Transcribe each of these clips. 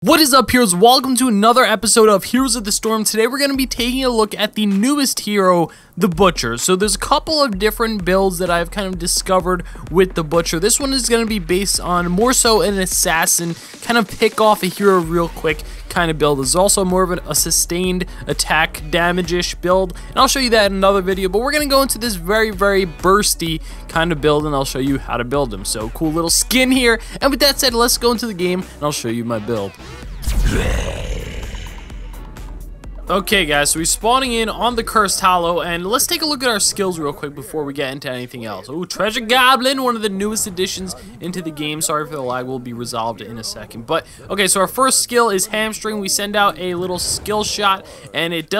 What is up, heroes? Welcome to another episode of Heroes of the Storm. Today we're going to be taking a look at the newest hero, the Butcher. So there's a couple of different builds that I've kind of discovered with the Butcher. This one is going to be based on more so an assassin, kind of pick off a hero real quick kind of build. There's also more of a sustained attack damage-ish build, and I'll show you that in another video, but we're going to go into this very bursty kind of build, and I'll show you how to build them. So cool little skin here, and with that said, let's go into the game, and I'll show you my build. Okay guys, so we're spawning in on the Cursed Hollow, and let's take a look at our skills real quick before we get into anything else. Oh, Treasure Goblin, one of the newest additions into the game. Sorry for the lag, will be resolved in a second. But, okay, so our first skill is Hamstring. We send out a little skill shot, and it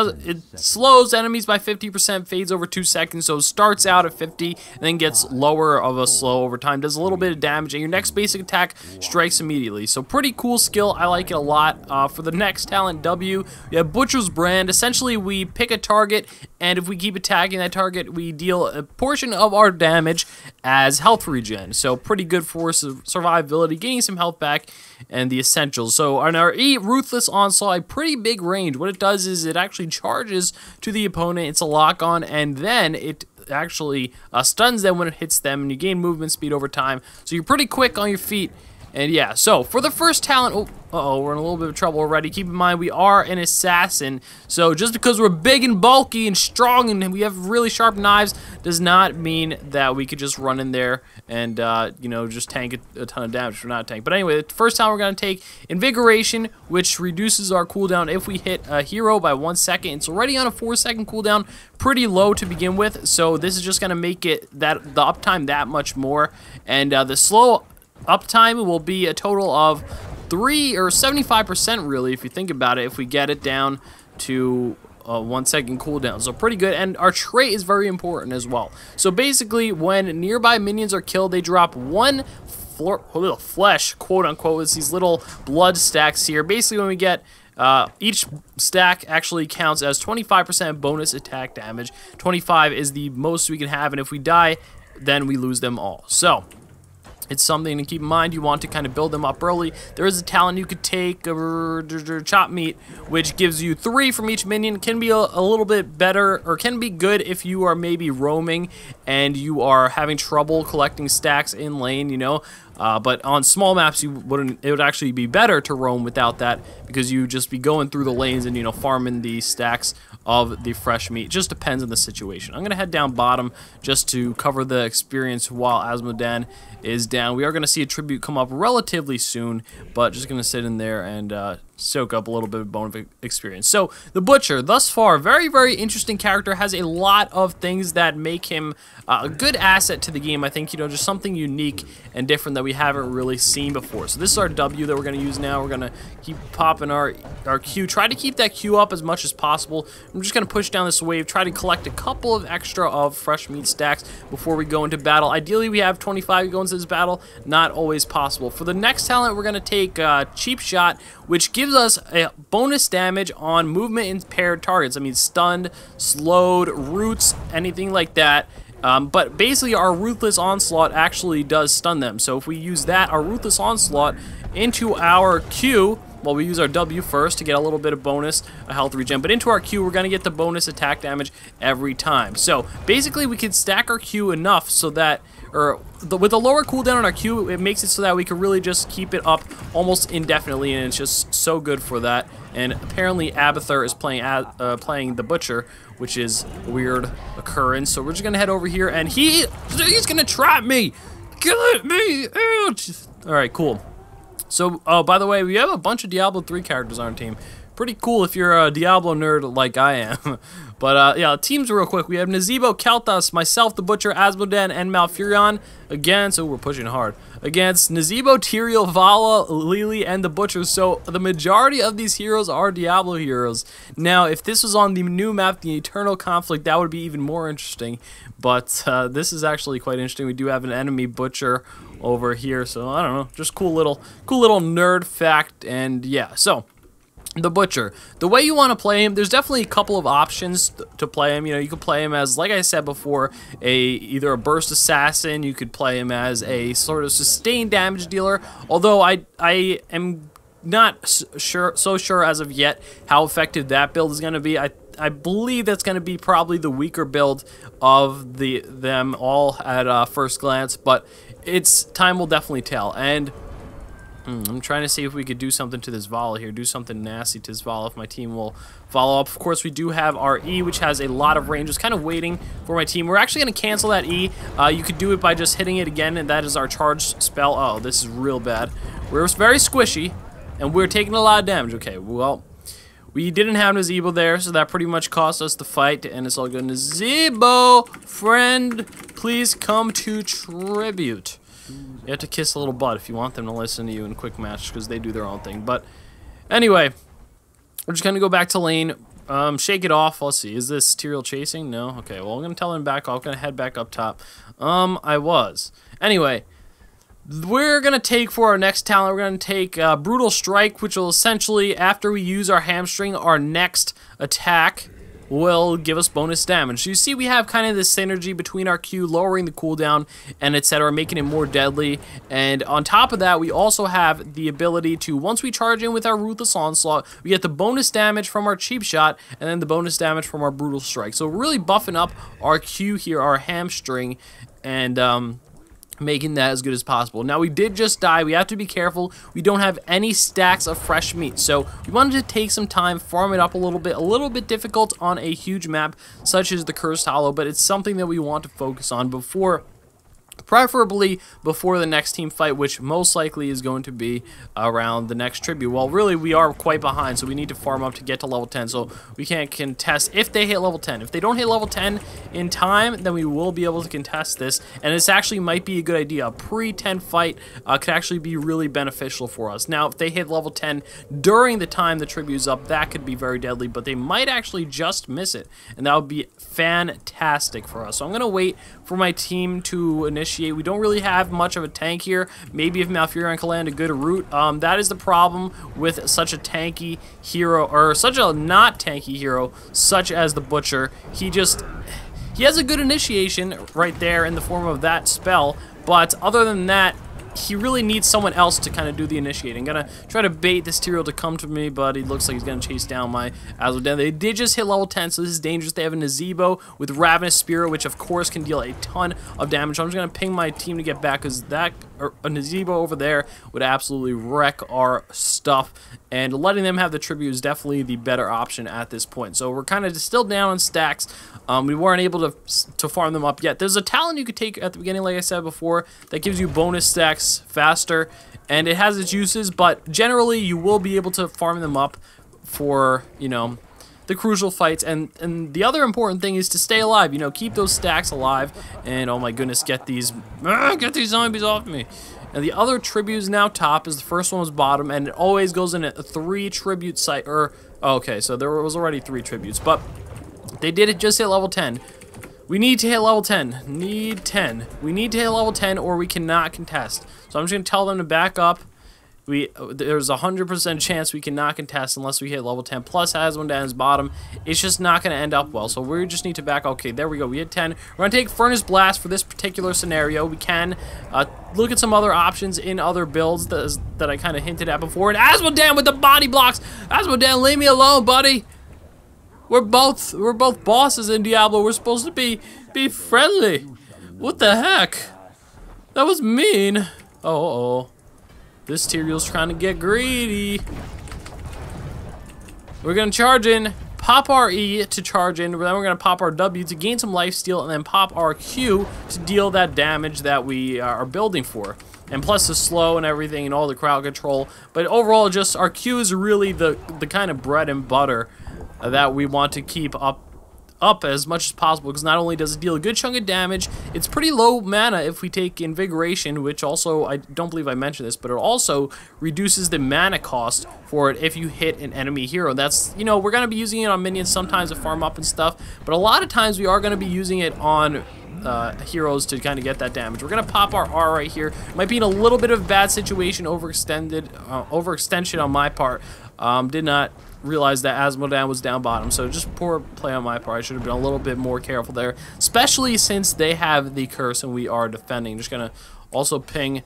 slows enemies by 50%, fades over 2 seconds, so it starts out at 50, and then gets lower of a slow over time, does a little bit of damage, and your next basic attack strikes immediately. So pretty cool skill, I like it a lot. For the next talent, W, we have Butcher's Brand. Essentially, we pick a target, and if we keep attacking that target, we deal a portion of our damage as health regen. So pretty good for survivability, getting some health back, and the essentials. So on our E, Ruthless Onslaught, a pretty big range. What it does is it actually charges to the opponent. It's a lock-on, and then it actually stuns them when it hits them, and you gain movement speed over time. So you're pretty quick on your feet. And yeah, so for the first talent, we're in a little bit of trouble already. Keep in mind, we are an assassin, so just because we're big and bulky and strong and we have really sharp knives does not mean that we could just run in there and, you know, just tank a ton of damage. We're not a tank. But anyway, the first talent we're going to take, Invigoration, which reduces our cooldown if we hit a hero by 1 second. It's already on a 4-second cooldown, pretty low to begin with, so this is just going to make it the uptime that much more. And the slow uptime will be a total of 75% really, if you think about it, if we get it down to 1 second cooldown. So pretty good, and our trait is very important as well. So basically, when nearby minions are killed, they drop one little flesh, quote unquote. It's these little blood stacks here. Basically, when we get each stack actually counts as 25% bonus attack damage. 25 is the most we can have, and if we die, then we lose them all. So it's something to keep in mind. You want to kind of build them up early. There is a talent you could take, Chop Meat, which gives you 3 from each minion. Can be a little bit better, or can be good if you are maybe roaming and you are having trouble collecting stacks in lane, you know. But on small maps, it would actually be better to roam without that, because you just be going through the lanes and, you know, farming the stacks of the fresh meat. It just depends on the situation. I'm gonna head down bottom just to cover the experience while Asmodan is down. We are gonna see a tribute come up relatively soon, but just gonna sit in there and soak up a little bit of bone experience. So the Butcher, thus far, very interesting character, has a lot of things that make him a good asset to the game. I think, you know, just something unique and different that we haven't really seen before. So this is our W that we're going to use now. We're going to keep popping our Q. Try to keep that Q up as much as possible. I'm just going to push down this wave, try to collect a couple of extra of fresh meat stacks before we go into battle. Ideally, we have 25 going into this battle. Not always possible. For the next talent, we're going to take Cheap Shot, which gives us a bonus damage on movement impaired targets. I mean, stunned, slowed, roots, anything like that. But basically, our Ruthless Onslaught actually does stun them. So if we use that, our Ruthless Onslaught, into our Q, well, we use our W first to get a little bit of bonus, a health regen, but into our Q, we're going to get the bonus attack damage every time. So basically, we can stack our Q enough so that, with a lower cooldown on our Q, it makes it so that we can really just keep it up almost indefinitely, and it's just so good for that. And apparently, Abathur is playing the Butcher, which is a weird occurrence. So we're just gonna head over here, and he's gonna trap me, kill me. All right, cool. So, by the way, we have a bunch of Diablo 3 characters on our team. Pretty cool if you're a Diablo nerd like I am. But, yeah, teams real quick. We have Nazebo, Kel'Thas, myself, the Butcher, Asmodan, and Malfurion against, oh, we're pushing hard, against Nazebo, Tyrael, Vala, Lily, and the Butcher. So the majority of these heroes are Diablo heroes. Now, if this was on the new map, the Eternal Conflict, that would be even more interesting. But this is actually quite interesting. We do have an enemy Butcher over here, so I don't know, just cool little nerd fact. And yeah, so the Butcher, the way you want to play him, there's definitely a couple of options to play him. You know, you could play him as, like I said before, either a burst assassin. You could play him as a sort of sustained damage dealer, although I am not so sure as of yet how effective that build is going to be. I believe that's going to be probably the weaker build of them all at first glance, but time will definitely tell. And I'm trying to see if we could do something to this volley here, do something nasty to this volley if my team will follow up. Of course, we do have our E, which has a lot of range. Just kind of waiting for my team. We're actually going to cancel that E. You could do it by just hitting it again, and that is our charged spell. Oh, this is real bad. We're very squishy, and we're taking a lot of damage. Okay, well, we didn't have Nazebo there, so that pretty much cost us the fight, and it's all good. Nazebo, friend, please come to tribute. You have to kiss a little butt if you want them to listen to you in a quick match, because they do their own thing. But anyway, we're just going to go back to lane, shake it off. Let's see, is this Tyrael chasing? No? Okay, well, I'm going to tell him back off. I'm going to head back up top. I was. Anyway, we're going to take for our next talent, we're going to take Brutal Strike, which will essentially, after we use our hamstring, our next attack will give us bonus damage. So you see we have kind of this synergy between our Q, lowering the cooldown and etc., making it more deadly. And on top of that, we also have the ability to, once we charge in with our Ruthless Onslaught, we get the bonus damage from our Cheap Shot and then the bonus damage from our Brutal Strike. So we're really buffing up our Q here, our hamstring, and making that as good as possible. Now, we did just die. We have to be careful. We don't have any stacks of fresh meat, so we wanted to take some time, farm it up a little bit difficult on a huge map such as the Cursed Hollow, but it's something that we want to focus on preferably before the next team fight, which most likely is going to be around the next tribute. Well, really, we are quite behind, so we need to farm up to get to level 10, so we can't contest if they hit level 10. If they don't hit level 10 in time, then we will be able to contest this, and this actually might be a good idea. A pre-10 fight could actually be really beneficial for us. Now, if they hit level 10 during the time the tribute is up, that could be very deadly, but they might actually just miss it, and that would be fantastic for us. So I'm going to wait for my team to initiate. We don't really have much of a tank here. Maybe if Malfurion can land a good route. That is the problem with such a tanky hero, or such a not tanky hero, such as the Butcher. He has a good initiation right there in the form of that spell, but other than that, he really needs someone else to kind of do the initiating. Gonna try to bait this Tyrael to come to me, but he looks like he's gonna chase down my Azmodan. They did just hit level 10, so this is dangerous. They have a Nazebo with Ravenous Spirit, which of course can deal a ton of damage. So I'm just gonna ping my team to get back, because a Nazebo over there would absolutely wreck our stuff, and letting them have the tribute is definitely the better option at this point. So we're kind of still down on stacks. We weren't able to farm them up yet. There's a talent you could take at the beginning, like I said before, that gives you bonus stacks faster, and it has its uses, but generally you will be able to farm them up for, you know, the crucial fights. And the other important thing is to stay alive, you know, keep those stacks alive, and oh my goodness, get these zombies off me. And the other tribute is now top, as the first one was bottom, and it always goes in a 3 tribute site, or okay, so there was already 3 tributes, but they did just hit level 10. We need to hit level 10. Need 10. We need to hit level 10 or we cannot contest. So I'm just going to tell them to back up. There's a 100% chance we cannot contest unless we hit level 10. Plus Azmodan's bottom. It's just not going to end up well. So we just need to back. Okay, there we go. We hit 10. We're going to take Furnace Blast for this particular scenario. We can look at some other options in other builds that I kind of hinted at before. And Azmodan with the body blocks. Azmodan, leave me alone, buddy. We're both bosses in Diablo. We're supposed to be friendly. What the heck? That was mean. Oh. This Tyrael's trying to get greedy. We're gonna charge in, pop our E to charge in, then we're gonna pop our W to gain some lifesteal, and then pop our Q to deal that damage that we are building for. And plus the slow and everything and all the crowd control. But overall, just our Q is really the kind of bread and butter that we want to keep up as much as possible, because not only does it deal a good chunk of damage, it's pretty low mana if we take Invigoration, which also, I don't believe I mentioned this, but it also reduces the mana cost for it if you hit an enemy hero. That's, you know, we're going to be using it on minions sometimes to farm up and stuff, but a lot of times we are going to be using it on heroes to kind of get that damage. We're going to pop our R right here. Might be in a little bit of a bad situation, overextension on my part. Did not realize that Azmodan was down bottom, so just poor play on my part. I should have been a little bit more careful there, especially since they have the curse and we are defending. Just gonna also ping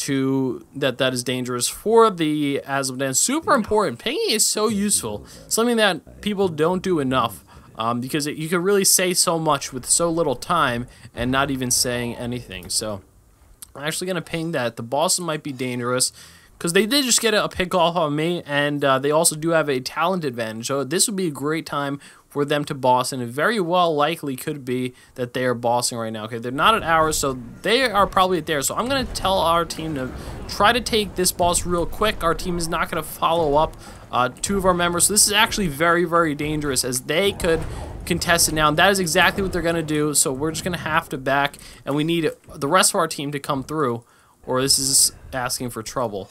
that is dangerous for the Azmodan. Super important. Pinging is so useful. Something that people don't do enough. Because you can really say so much with so little time and not even saying anything. So I'm actually going to ping that the bosses might be dangerous because they did just get a pick off on me, and they also do have a talent advantage. So this would be a great time for them to boss, and it very well likely could be that they are bossing right now. Okay, they're not at ours, so they are probably at theirs. So I'm going to tell our team to try to take this boss real quick. Our team is not going to follow up 2 of our members. So this is actually very, very dangerous, as they could contest it now, and that is exactly what they're going to do. So we're just going to have to back, and we need the rest of our team to come through, or this is asking for trouble.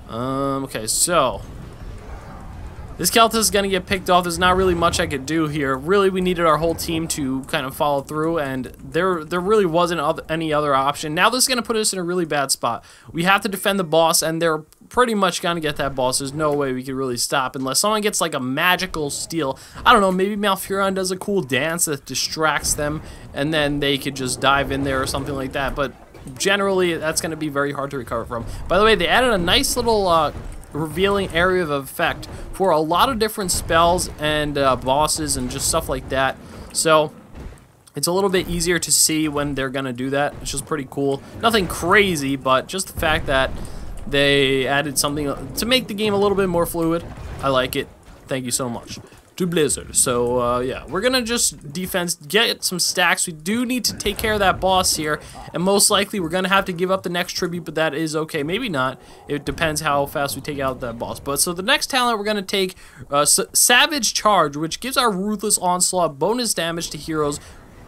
Okay, so this Keltis is going to get picked off. There's not really much I could do here. Really, we needed our whole team to kind of follow through, and there really wasn't any other option. Now this is going to put us in a really bad spot. We have to defend the boss, and they're pretty much going to get that boss. There's no way we could really stop unless someone gets like a magical steal. I don't know, maybe Malfurion does a cool dance that distracts them, and then they could just dive in there or something like that. But generally, that's going to be very hard to recover from. By the way, they added a nice little revealing area of effect for a lot of different spells and bosses and just stuff like that. So it's a little bit easier to see when they're gonna do that. It's just pretty cool. Nothing crazy, but just the fact that they added something to make the game a little bit more fluid. I like it. Thank you so much to Blizzard. So yeah, we're gonna just defense, get some stacks. We do need to take care of that boss here, and most likely we're gonna have to give up the next tribute, but that is okay. Maybe not. It depends how fast we take out that boss. But so the next talent we're gonna take Savage Charge, which gives our Ruthless Onslaught bonus damage to heroes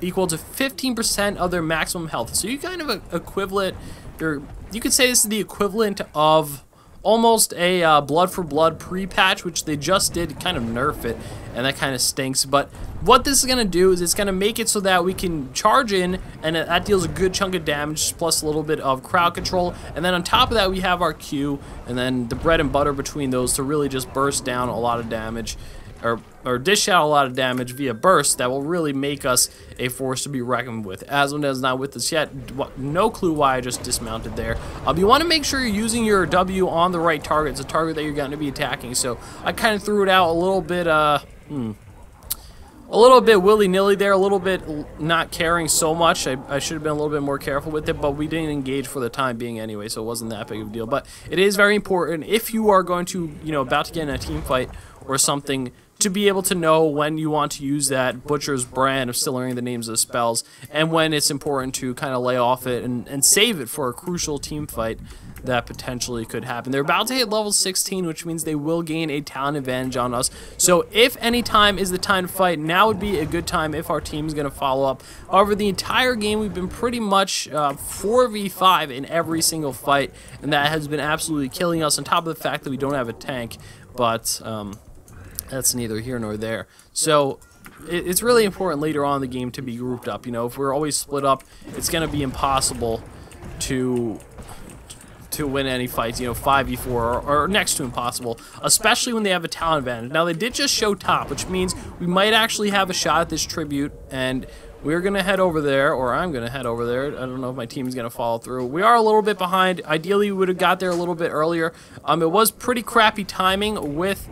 equal to 15% of their maximum health. So you kind of equivalent, or you could say this is the equivalent of almost a blood for blood pre-patch, which they just did kind of nerf it, and that kind of stinks. But what this is going to do is it's going to make it so that we can charge in, and that deals a good chunk of damage, plus a little bit of crowd control. And then on top of that, we have our Q, and then the bread and butter between those to really just burst down a lot of damage, or dish out a lot of damage via burst that will really make us a force to be reckoned with. Azmodan is not with us yet. No clue why I just dismounted there. You want to make sure you're using your W on the right target. It's a target that you're going to be attacking. So I kind of threw it out a little bit willy-nilly there, a little bit not caring so much. I should have been a little bit more careful with it, but we didn't engage for the time being anyway, so it wasn't that big of a deal. But it is very important if you are going to, about to get in a team fight or something, to be able to know when you want to use that Butcher's brand of still learning the names of the spells, and when it's important to kind of lay off it and save it for a crucial team fight that potentially could happen. They're about to hit level 16, which means they will gain a talent advantage on us. So if any time is the time to fight, now would be a good time if our team is going to follow up. However, the entire game we've been pretty much 4v5 in every single fight, and that has been absolutely killing us, on top of the fact that we don't have a tank. But that's neither here nor there. So it's really important later on in the game to be grouped up. If we're always split up, it's going to be impossible to win any fights, 5v4 or next to impossible, especially when they have a talent advantage. Now, they did just show top, which means we might actually have a shot at this tribute, and we're going to head over there, or I'm going to head over there. I don't know if my team is going to follow through. We are a little bit behind. Ideally, we would have got there a little bit earlier. It was pretty crappy timing with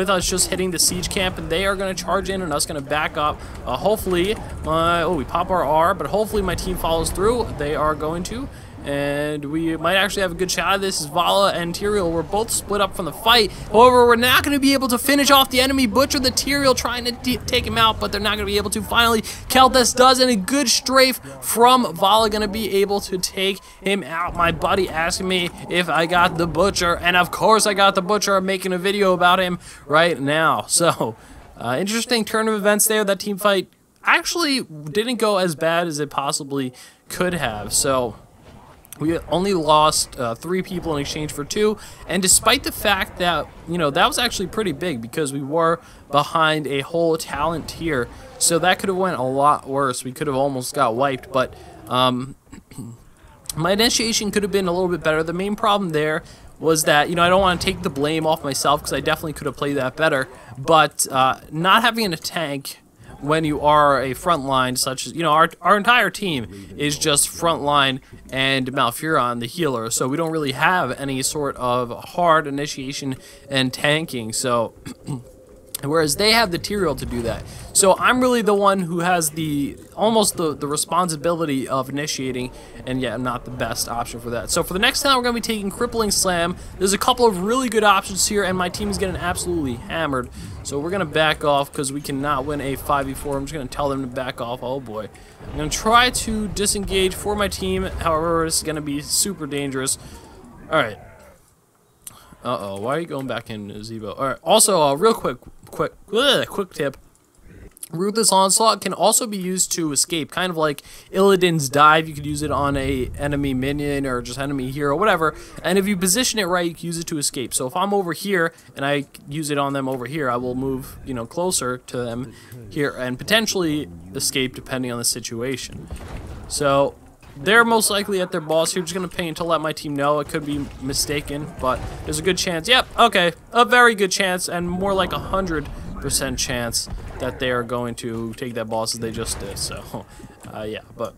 us just hitting the siege camp, and they are going to charge in and us going to back up. Hopefully, we pop our R, but hopefully my team follows through. They are going to, and we might actually have a good shot of this. As Vala and Tyrael were both split up from the fight. However, we're not going to be able to finish off the enemy Butcher. The Tyrael trying to take him out, but they're not going to be able to. Finally, Keltis does, and a good strafe from Vala going to be able to take him out. My buddy asking me if I got the Butcher, and of course I got the Butcher. I'm making a video about him right now. So, interesting turn of events there. That team fight actually didn't go as bad as it possibly could have. So we only lost 3 people in exchange for 2, and despite the fact that, that was actually pretty big because we were behind a whole talent tier, so that could have went a lot worse. We could have almost got wiped, but my initiation could have been a little bit better. The main problem there was that, I don't want to take the blame off myself because I definitely could have played that better, but not having a tank when you are a frontline, such as, you know, our entire team is just frontline and Malfurion, the healer, so we don't really have any sort of hard initiation and tanking, so whereas they have the Tyrael to do that. So I'm really the one who has almost the responsibility of initiating, and yeah, I'm not the best option for that. So for the next time, we're going to be taking Crippling Slam. There's a couple of really good options here, and my team is getting absolutely hammered. So we're going to back off because we cannot win a 5v4. I'm just going to tell them to back off. Oh boy. I'm going to try to disengage for my team. However, it's going to be super dangerous. Alright. Uh-oh, why are you going back in, Zebo? Alright, also, real quick tip. Ruthless Onslaught can also be used to escape, kind of like Illidan's Dive. You could use it on a enemy minion or just enemy hero, whatever. And if you position it right, you can use it to escape. So if I'm over here and I use it on them over here, I will move, you know, closer to them here and potentially escape depending on the situation. So they're most likely at their boss here. Just going to paint to let my team know. It could be mistaken, but there's a good chance. Yep, okay, a very good chance, and more like 100% chance that they are going to take that boss as they just did. So, yeah, but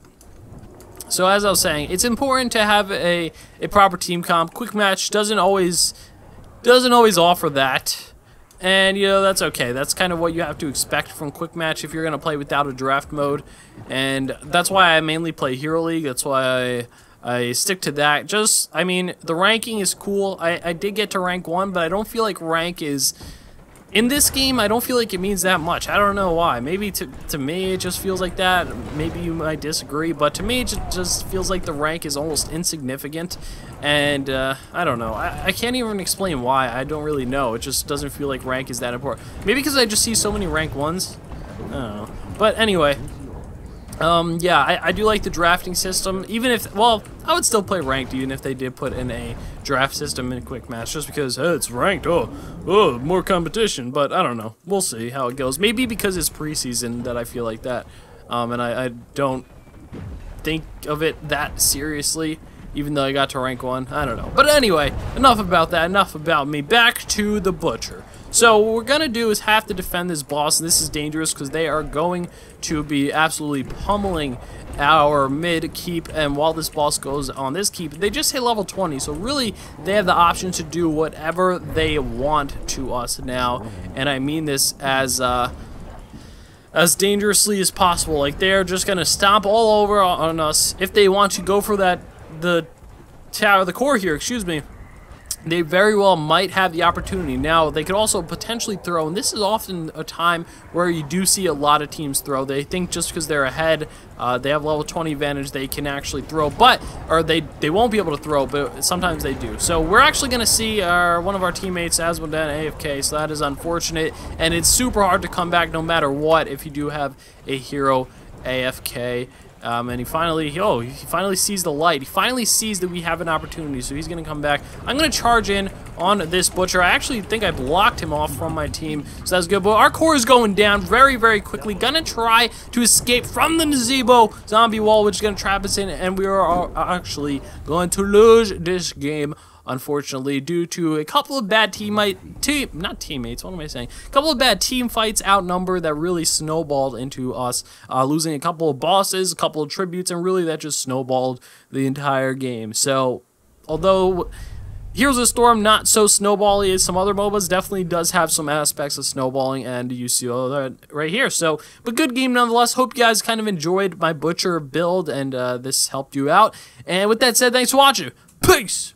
so as I was saying, it's important to have a proper team comp. Quick match doesn't always offer that. And, you know, that's okay. That's kind of what you have to expect from Quick Match if you're going to play without a draft mode. And that's why I mainly play Hero League. That's why I stick to that. Just, I mean, the ranking is cool. I did get to rank 1, but I don't feel like rank is... In this game, I don't feel like it means that much. I don't know why. Maybe to me, it just feels like that. Maybe you might disagree, but to me, it just feels like the rank is almost insignificant. And, I don't know. I can't even explain why. I don't really know. It just doesn't feel like rank is that important. Maybe because I just see so many rank 1s. I don't know. But anyway... yeah, I do like the drafting system, even if, well, I would still play ranked even if they did put in a draft system in Quick Match, just because, hey, it's ranked, oh, more competition, but I don't know, we'll see how it goes. Maybe because it's preseason that I feel like that, and I don't think of it that seriously, even though I got to rank 1, I don't know. But anyway, enough about that, enough about me, back to the Butcher. So what we're going to do is have to defend this boss, and this is dangerous because they are going to be absolutely pummeling our mid keep, and while this boss goes on this keep, they just hit level 20, so really they have the option to do whatever they want to us now, and I mean this as dangerously as possible. Like, they're just going to stomp all over on us. If they want to go for the core here, excuse me, they very well might have the opportunity. Now, they could also potentially throw, and this is often a time where you do see a lot of teams throw. They think just because they're ahead, they have level 20 advantage, they can actually throw, or they won't be able to throw, but sometimes they do. So we're actually going to see one of our teammates, Asmodan, AFK, so that is unfortunate, and it's super hard to come back no matter what if you do have a hero AFK. And he finally sees the light. He finally sees that we have an opportunity, so he's going to come back. I'm going to charge in on this Butcher. I actually think I blocked him off from my team, so that's good. But our core is going down very, very quickly. Going to try to escape from the Nazebo zombie wall, which is going to trap us in, and we are actually going to lose this game, unfortunately, due to a couple of bad not teammates, what am I saying? A couple of bad team fights outnumbered that really snowballed into us losing a couple of bosses, a couple of tributes, and really that just snowballed the entire game. So, although Heroes of the Storm not so snowbally as some other MOBAs, definitely does have some aspects of snowballing, and you see all that right here. So, but good game nonetheless. Hope you guys kind of enjoyed my Butcher build, and this helped you out. And with that said, thanks for watching. Peace!